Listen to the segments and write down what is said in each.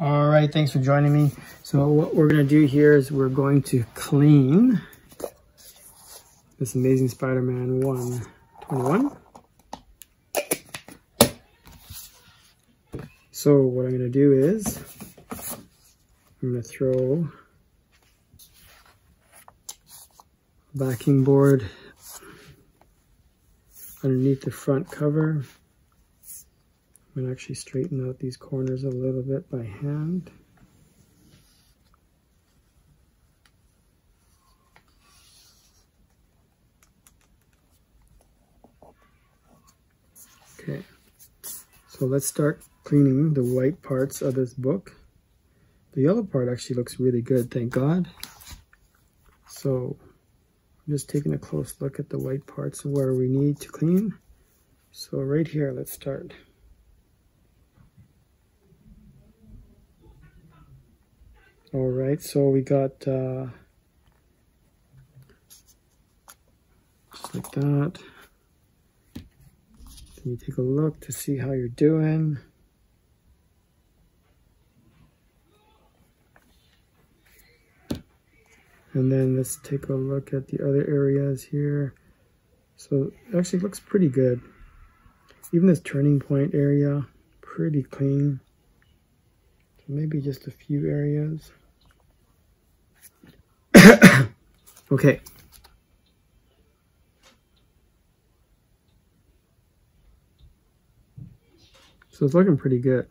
All right, thanks for joining me. So what we're gonna do here is we're going to clean this Amazing Spider-Man 121. So what I'm gonna do is I'm gonna throw a backing board underneath the front cover. I'm going to actually straighten out these corners a little bit by hand. Okay, so let's start cleaning the white parts of this book. The yellow part actually looks really good, thank God. So I'm just taking a close look at the white parts where we need to clean. So right here, let's start. All right, so we got just like that. Then you take a look to see how you're doing. And then let's take a look at the other areas here. So it actually looks pretty good. Even this turning point area, pretty clean. So maybe just a few areas. Okay. So it's looking pretty good.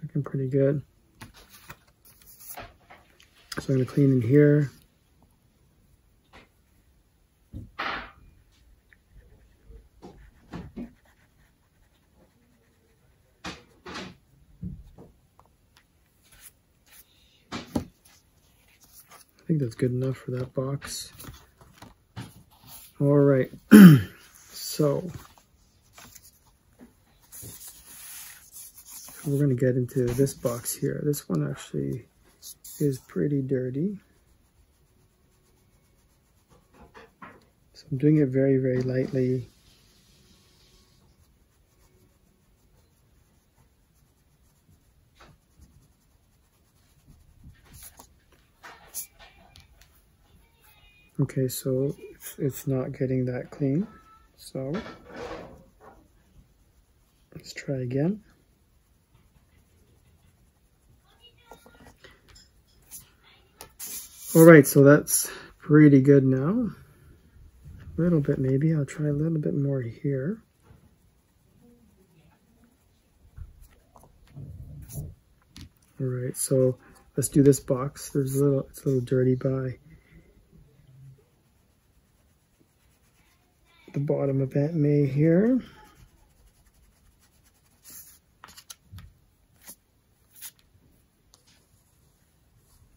Looking pretty good. So I'm going to clean in here. I think that's good enough for that box. All right, so we're going to get into this box here. This one actually is pretty dirty. So I'm doing it very, very lightly. Okay, so it's not getting that clean, so let's try again. All right, so that's pretty good now. A little bit maybe, I'll try a little bit more here. All right, so let's do this box. It's a little dirty by the bottom of Aunt May here.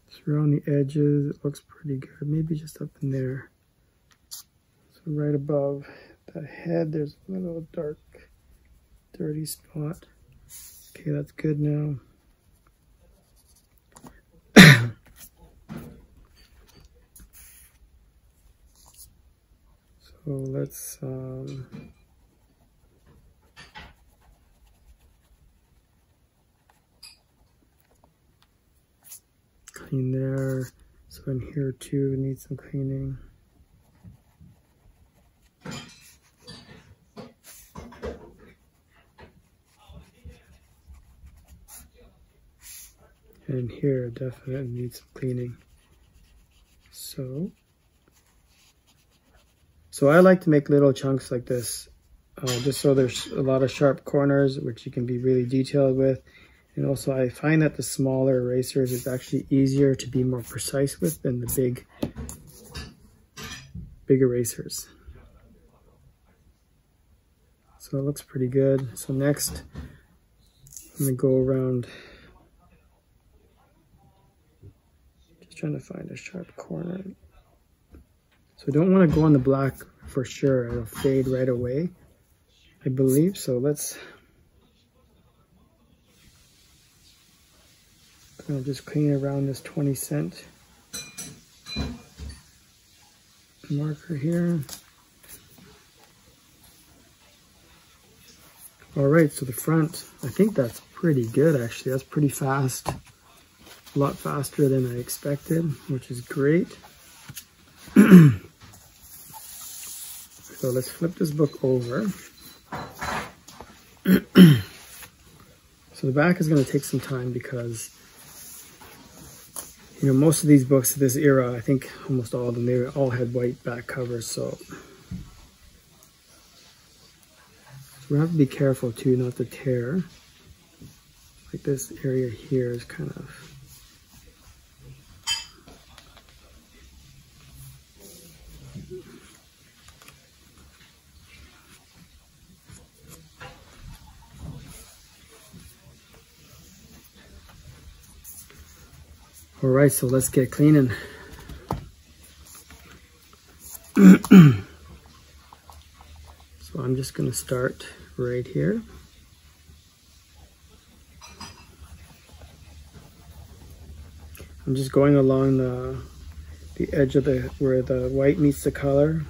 Just around the edges, it looks pretty good. Maybe just up in there. So right above the head, there's a little dark, dirty spot. Okay, that's good now. So let's clean there. So in here too, it needs some cleaning. And here definitely needs some cleaning. So I like to make little chunks like this, just so there's a lot of sharp corners, which you can be really detailed with. And also I find that the smaller erasers is actually easier to be more precise with than the big erasers. So it looks pretty good. So next, I'm gonna go around, just trying to find a sharp corner. So I don't want to go on the black for sure. It'll fade right away, I believe. So let's kind of just clean around this 20-cent marker here. All right, so the front, I think that's pretty good actually. That's pretty fast. A lot faster than I expected, which is great. So let's flip this book over. So the back is going to take some time because, you know, most of these books of this era, I think almost all of them, they all had white back covers. So we have to be careful too not to tear. Like this area here is kind of... All right, so let's get cleaning. So I'm just going to start right here. I'm just going along the edge of where the white meets the color,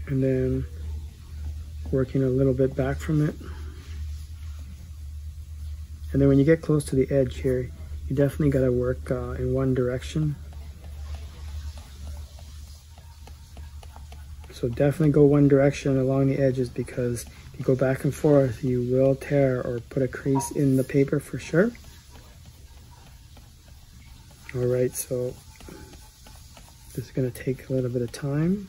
and then working a little bit back from it. And then when you get close to the edge here, you definitely got to work in one direction. So definitely go one direction along the edges, because if you go back and forth, you will tear or put a crease in the paper for sure. All right, so this is going to take a little bit of time.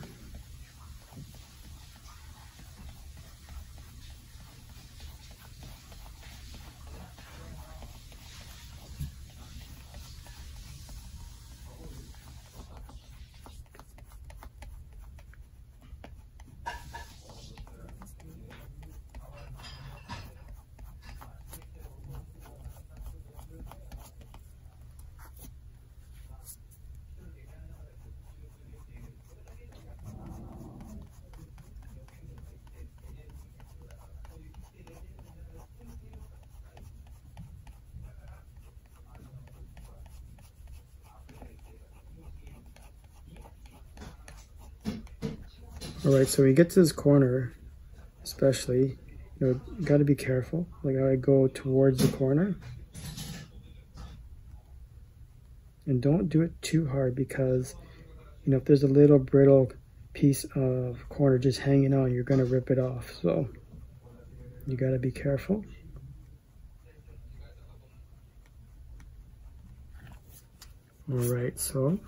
All right, so we get to this corner, especially, you know, got to be careful. Like I go towards the corner, and don't do it too hard, because, you know, if there's a little brittle piece of corner just hanging on, you're going to rip it off. So you got to be careful. All right, so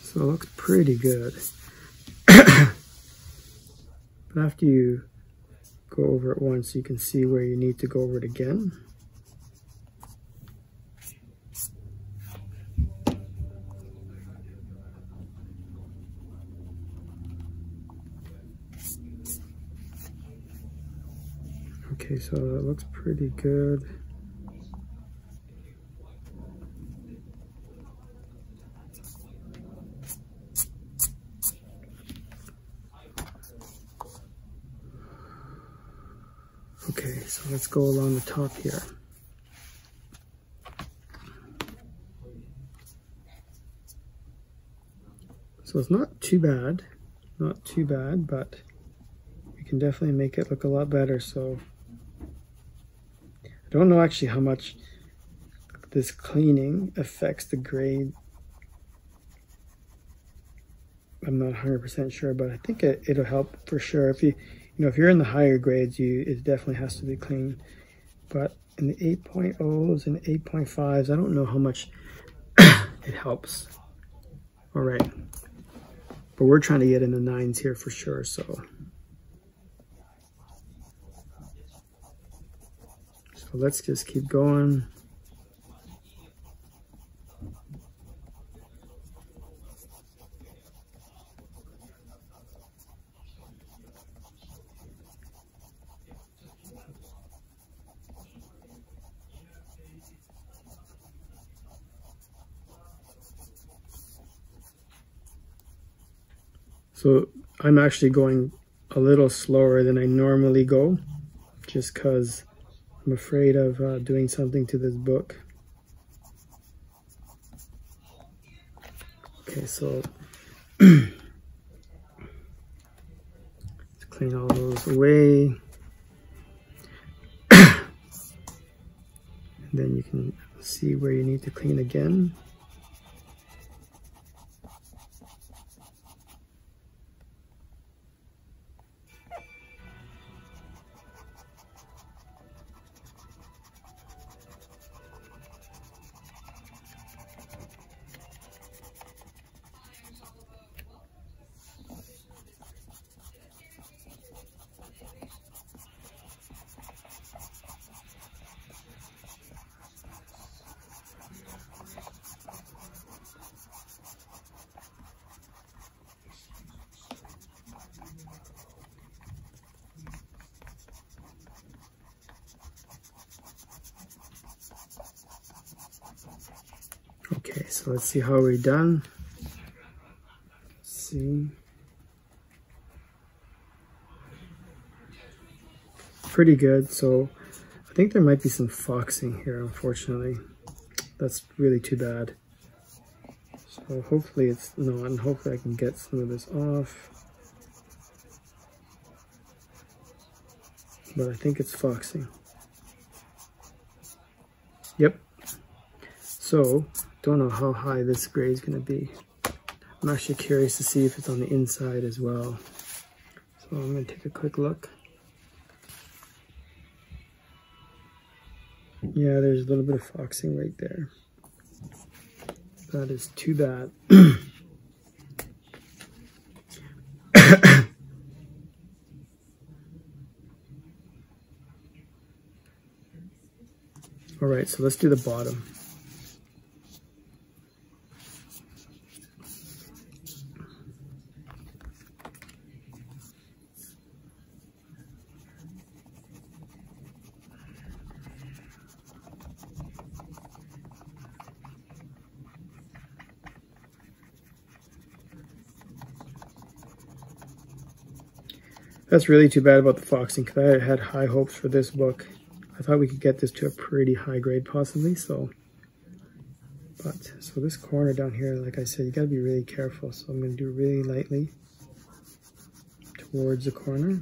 so it looks pretty good. But after you go over it once, you can see where you need to go over it again. Okay, so that looks pretty good. Okay, so let's go along the top here. So it's not too bad, but we can definitely make it look a lot better. So I don't know actually how much this cleaning affects the grade. I'm not 100% sure, but I think it'll help for sure. If if you're in the higher grades, it definitely has to be clean. But in the 8.0s and 8.5s, I don't know how much it helps. All right, but we're trying to get in the 9s here for sure. So let's just keep going. So I'm actually going a little slower than I normally go, just because I'm afraid of doing something to this book. Okay, so let's clean all those away. And then you can see where you need to clean again. Okay, so let's see how we're done. Let's see. Pretty good. So I think there might be some foxing here, unfortunately. That's really too bad. So hopefully it's no, and hopefully I can get some of this off. But I think it's foxing. Yep. So don't know how high this gray is going to be. I'm actually curious to see if it's on the inside as well. So I'm going to take a quick look. Yeah, there's a little bit of foxing right there. That is too bad. All right, so let's do the bottom. That's really too bad about the foxing, because I had high hopes for this book. I thought we could get this to a pretty high grade possibly, so this corner down here, like I said, you gotta be really careful. So I'm gonna do really lightly towards the corner.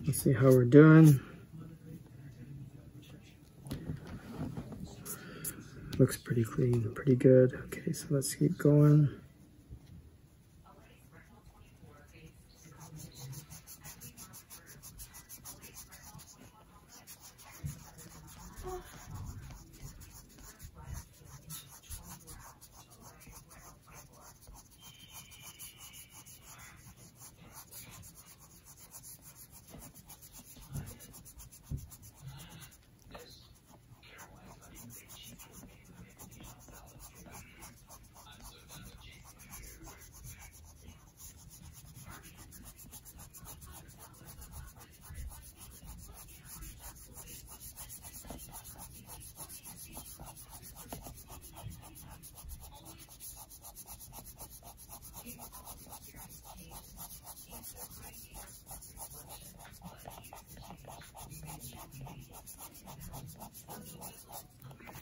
Let's see how we're doing. Looks pretty clean, pretty good. Okay, so let's keep going.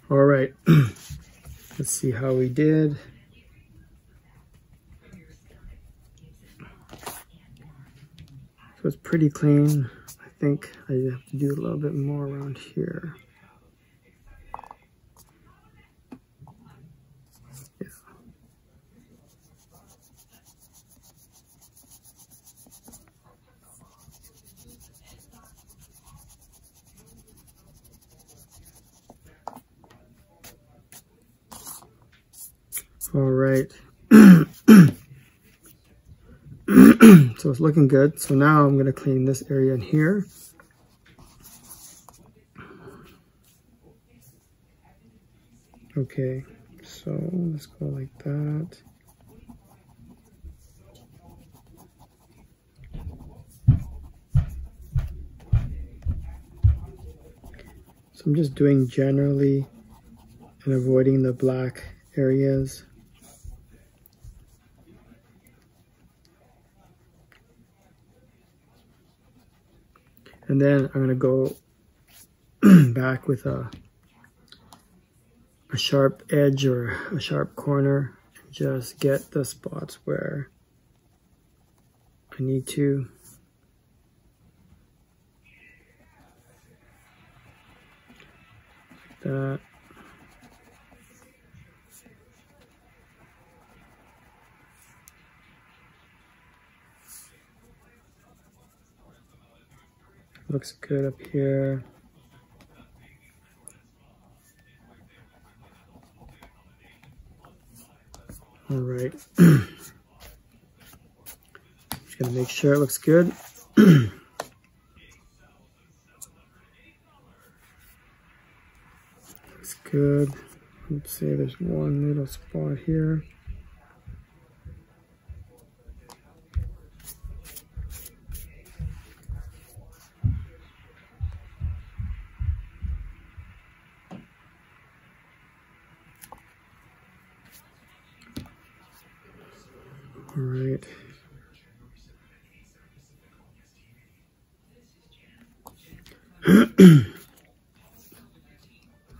All right, let's see how we did. So it's pretty clean. I think I have to do a little bit more around here. Yeah. All right. So it's looking good. So now I'm going to clean this area in here. Okay, so let's go like that. So I'm just doing generally and avoiding the black areas. And then I'm going to go back with a sharp edge or a sharp corner and just get the spots where I need to. Like that. Looks good up here. All right. Just gonna make sure it looks good. Looks good. Let's see, there's one little spot here. All right.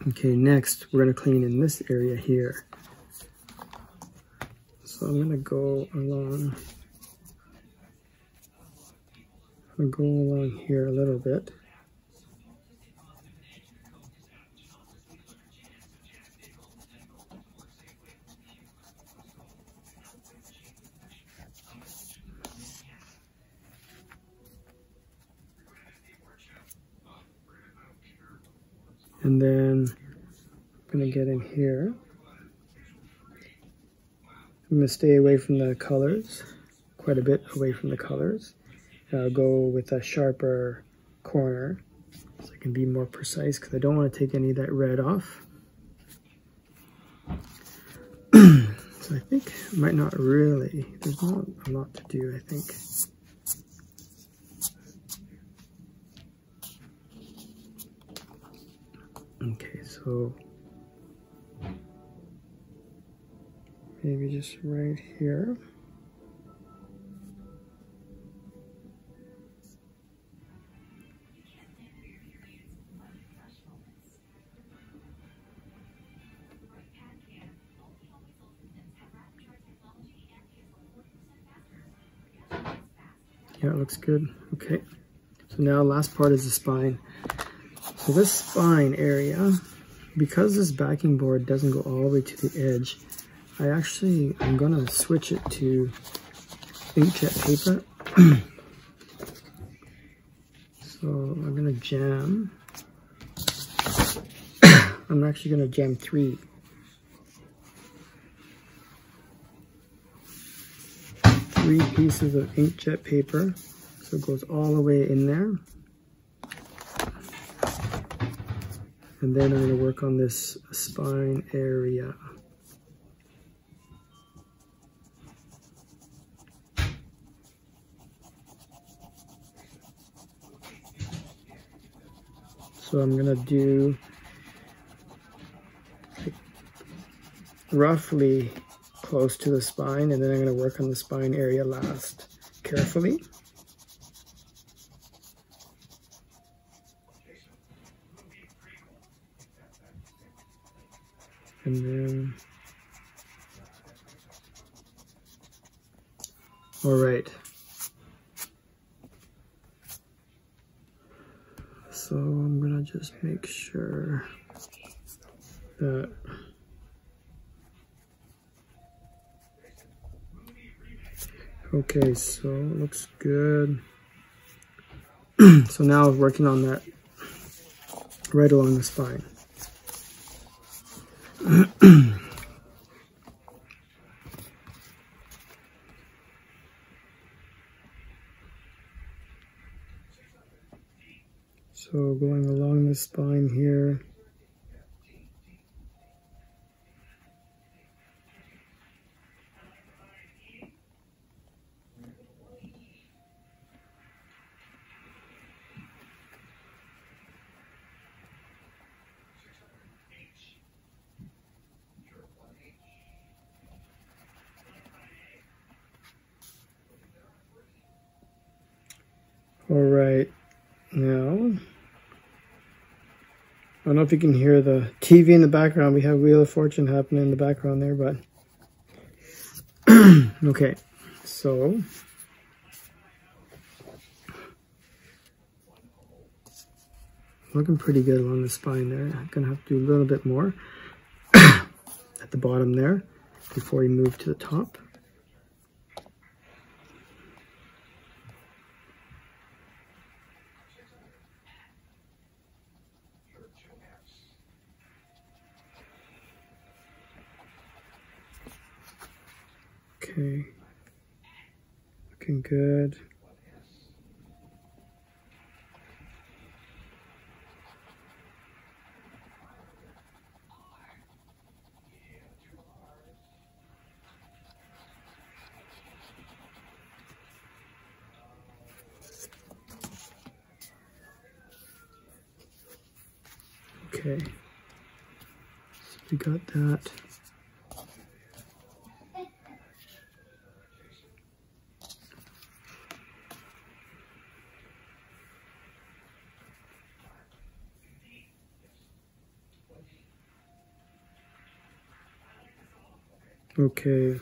Okay, next we're going to clean in this area here. So I'm going to go along. I'm going to go along here a little bit. And then I'm going to get in here. I'm going to stay away from the colors, quite a bit away from the colors. I'll go with a sharper corner so I can be more precise because I don't want to take any of that red off. So I think I might not really, there's not a lot to do, I think. Okay, so maybe just right here. Yeah, it looks good. Okay, so now last part is the spine. So this spine area, because this backing board doesn't go all the way to the edge, I'm gonna switch it to inkjet paper. So I'm gonna jam. I'm actually gonna jam 3 pieces of inkjet paper, so it goes all the way in there. And then I'm going to work on this spine area. So I'm going to do roughly close to the spine, and then I'm going to work on the spine area last, carefully. And then, all right. So I'm going to just make sure that okay, so it looks good. So now I'm working on that right along the spine. So going along the spine here. All right, now, I don't know if you can hear the TV in the background. We have Wheel of Fortune happening in the background there, but okay, so looking pretty good along the spine there. I'm gonna have to do a little bit more at the bottom there before we move to the top. Okay, looking good. Okay, so we got that. Okay.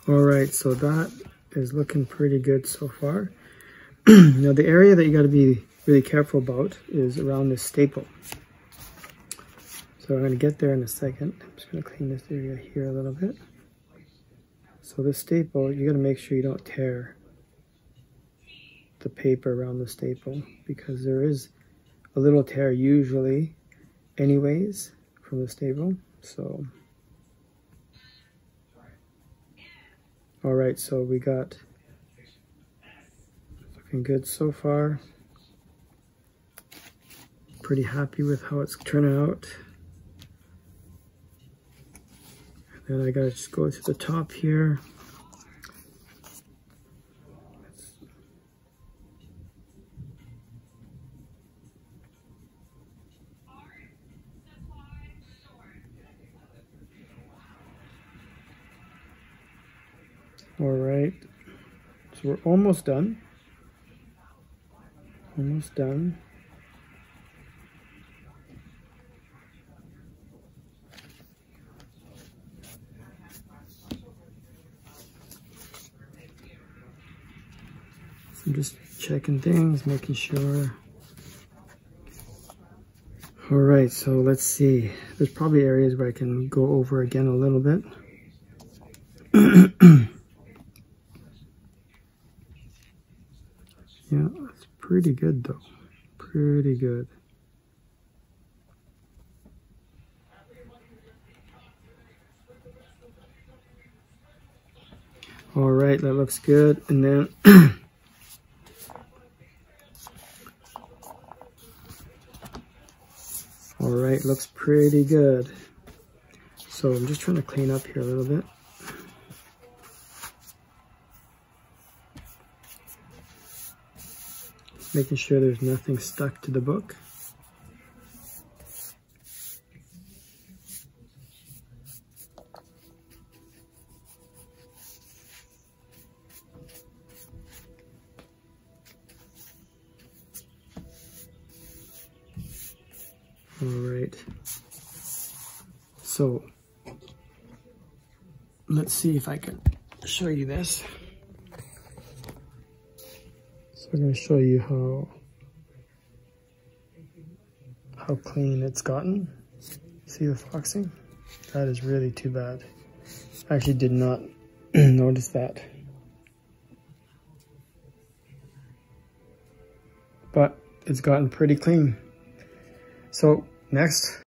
All right, so that is looking pretty good so far. Now the area that you got to be really careful about is around this staple. So I'm going to get there in a second. I'm just going to clean this area here a little bit. So this staple, you got to make sure you don't tear the paper around the staple, because there is a little tear usually anyways from the staple. So all right, so we got looking good so far. Pretty happy with how it's turning out. And then I gotta just go to the top here. All right, so we're almost done. Almost done. I'm just checking things, making sure. All right, so let's see. There's probably areas where I can go over again a little bit. Yeah, it's pretty good though. Pretty good. All right, that looks good. And then all right, looks pretty good. So I'm just trying to clean up here a little bit. Making sure there's nothing stuck to the book. All right. So let's see if I can show you this. So I'm going to show you how clean it's gotten. See the foxing? That is really too bad. I actually did not notice that. But it's gotten pretty clean. So next